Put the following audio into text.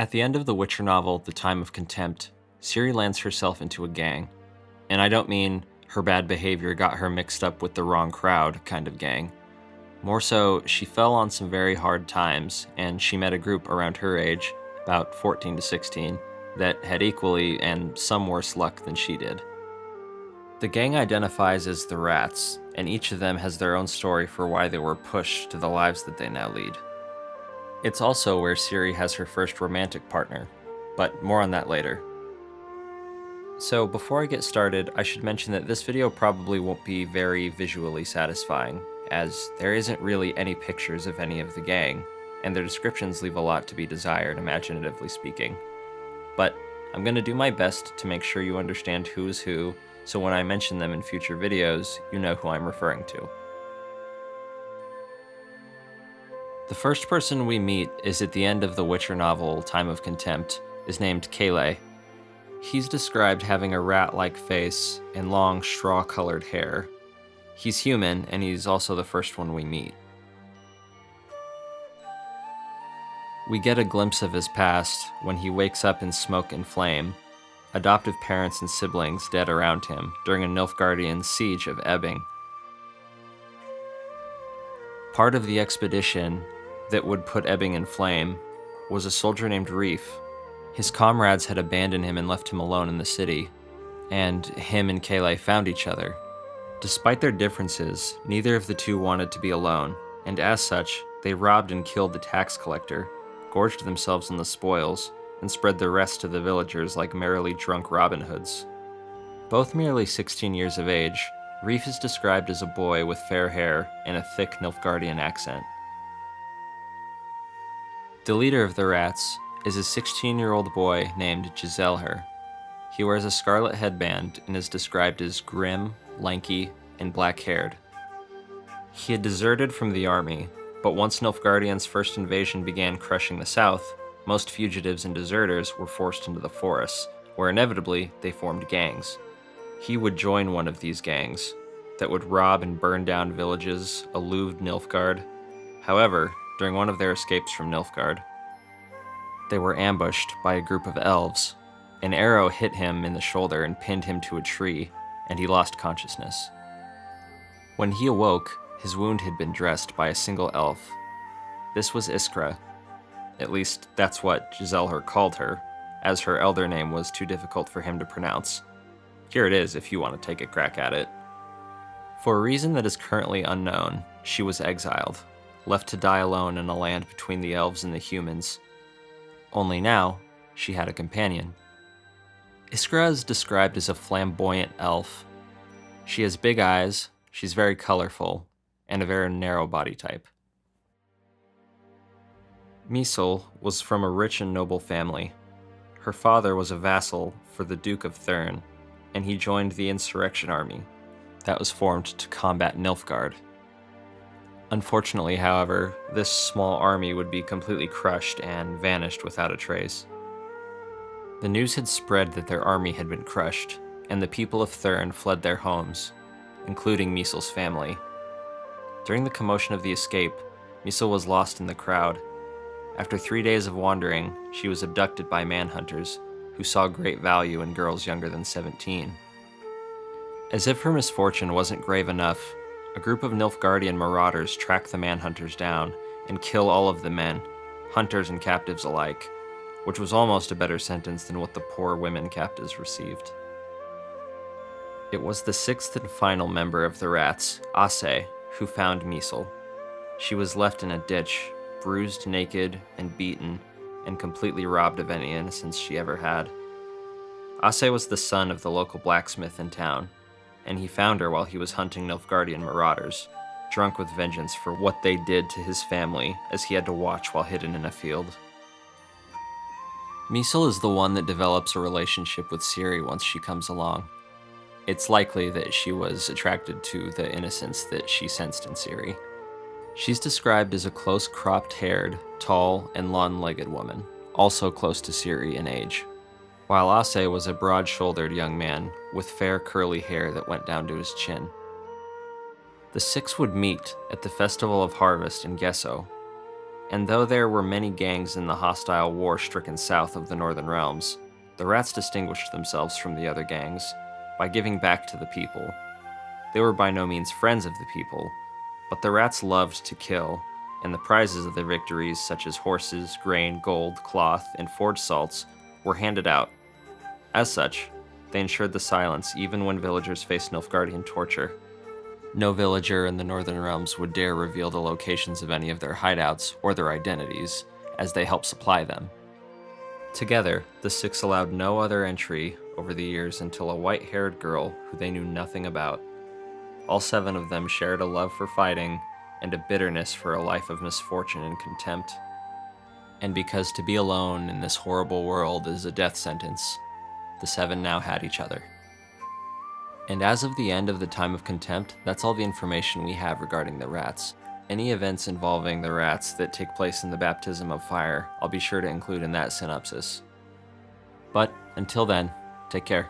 At the end of the Witcher novel, The Time of Contempt, Ciri lands herself into a gang. And I don't mean her bad behavior got her mixed up with the wrong crowd kind of gang. More so, she fell on some very hard times, and she met a group around her age, about 14 to 16, that had equally and some worse luck than she did. The gang identifies as the Rats, and each of them has their own story for why they were pushed to the lives that they now lead. It's also where Ciri has her first romantic partner, but more on that later. So before I get started, I should mention that this video probably won't be very visually satisfying, as there isn't really any pictures of any of the gang, and their descriptions leave a lot to be desired, imaginatively speaking. But I'm going to do my best to make sure you understand who is who, so when I mention them in future videos, you know who I'm referring to. The first person we meet is at the end of the Witcher novel, Time of Contempt, is named Kale. He's described having a rat-like face and long, straw-colored hair. He's human, and he's also the first one we meet. We get a glimpse of his past when he wakes up in smoke and flame, adoptive parents and siblings dead around him during a Nilfgaardian siege of Ebbing. Part of the expedition that would put Ebbing in flame was a soldier named Reef. His comrades had abandoned him and left him alone in the city, and him and Kale found each other. Despite their differences, neither of the two wanted to be alone, and as such, they robbed and killed the tax collector, gorged themselves on the spoils, and spread the rest to the villagers like merrily drunk Robin Hoods. Both merely 16 years of age, Reef is described as a boy with fair hair and a thick Nilfgaardian accent. The leader of the Rats is a 16-year-old boy named Giselher. He wears a scarlet headband and is described as grim, lanky, and black-haired. He had deserted from the army, but once Nilfgaardian's first invasion began crushing the south, most fugitives and deserters were forced into the forests, where inevitably they formed gangs. He would join one of these gangs that would rob and burn down villages, elude Nilfgaard. However, during one of their escapes from Nilfgaard, they were ambushed by a group of elves. An arrow hit him in the shoulder and pinned him to a tree, and he lost consciousness. When he awoke, his wound had been dressed by a single elf. This was Iskra. At least, that's what Giselher called her, as her elder name was too difficult for him to pronounce. Here it is if you want to take a crack at it. For a reason that is currently unknown, she was exiled, left to die alone in a land between the elves and the humans. Only now, she had a companion. Iskra is described as a flamboyant elf. She has big eyes, she's very colorful, and a very narrow body type. Misel was from a rich and noble family. Her father was a vassal for the Duke of Thurn, and he joined the insurrection army that was formed to combat Nilfgaard. Unfortunately, however, this small army would be completely crushed and vanished without a trace. The news had spread that their army had been crushed, and the people of Thurn fled their homes, including Misel's family. During the commotion of the escape, Misel was lost in the crowd. After 3 days of wandering, she was abducted by manhunters, who saw great value in girls younger than 17. As if her misfortune wasn't grave enough, a group of Nilfgaardian marauders track the manhunters down and kill all of the men, hunters and captives alike, which was almost a better sentence than what the poor women captives received. It was the sixth and final member of the Rats, Ase, who found Misel. She was left in a ditch, bruised, naked, and beaten, and completely robbed of any innocence she ever had. Ase was the son of the local blacksmith in town, and he found her while he was hunting Nilfgaardian marauders, drunk with vengeance for what they did to his family as he had to watch while hidden in a field. Misel is the one that develops a relationship with Ciri once she comes along. It's likely that she was attracted to the innocence that she sensed in Ciri. She's described as a close cropped-haired, tall, and long-legged woman, also close to Ciri in age, while Ase was a broad-shouldered young man with fair curly hair that went down to his chin. The six would meet at the Festival of Harvest in Gesso. And though there were many gangs in the hostile war-stricken south of the Northern Realms, the rats distinguished themselves from the other gangs by giving back to the people. They were by no means friends of the people, but the rats loved to kill, and the prizes of their victories, such as horses, grain, gold, cloth, and forge salts, were handed out. As such, they ensured the silence even when villagers faced Nilfgaardian torture. No villager in the Northern Realms would dare reveal the locations of any of their hideouts or their identities, as they helped supply them. Together, the six allowed no other entry over the years until a white-haired girl who they knew nothing about. All seven of them shared a love for fighting and a bitterness for a life of misfortune and contempt. And because to be alone in this horrible world is a death sentence, the seven now had each other. And as of the end of the Time of Contempt, that's all the information we have regarding the rats. Any events involving the rats that take place in the Baptism of Fire, I'll be sure to include in that synopsis. But until then, take care.